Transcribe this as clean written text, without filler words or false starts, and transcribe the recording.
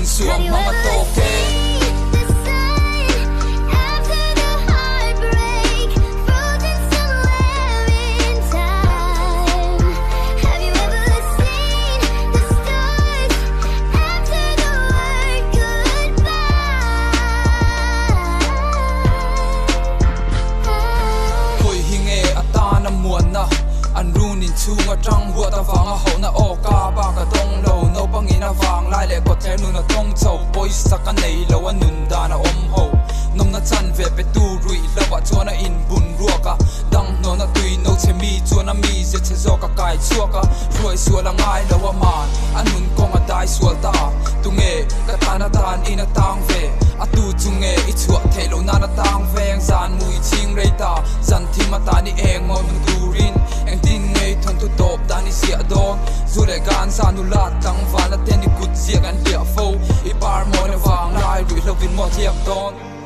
in suam mama toke chunga trăng hua ta vang a ho na o ka ba ka dong lo no pangina wang lai le ko the nu na tong chau poi saka nei lo anun da na om ho nom na chan ve pe tu rui lo wa chona in bun ruaka dang no na tui no che mi chona mi se che zo ka kai chuaka roi su la ngai lo wa man anun ko ma dai sual ta tu nge ka ta na tan in a tang ve a tu chunge I chua the lo na na tang ve ang san mui ching rei ta san thi ma ta ni eng mo mun turin eng tin nge thon tu top ta ni sia dong zu le gan san nu lat tang van la ten ni kut sia gan dia fo I par mo na wang lai rui lo vin mo thiam don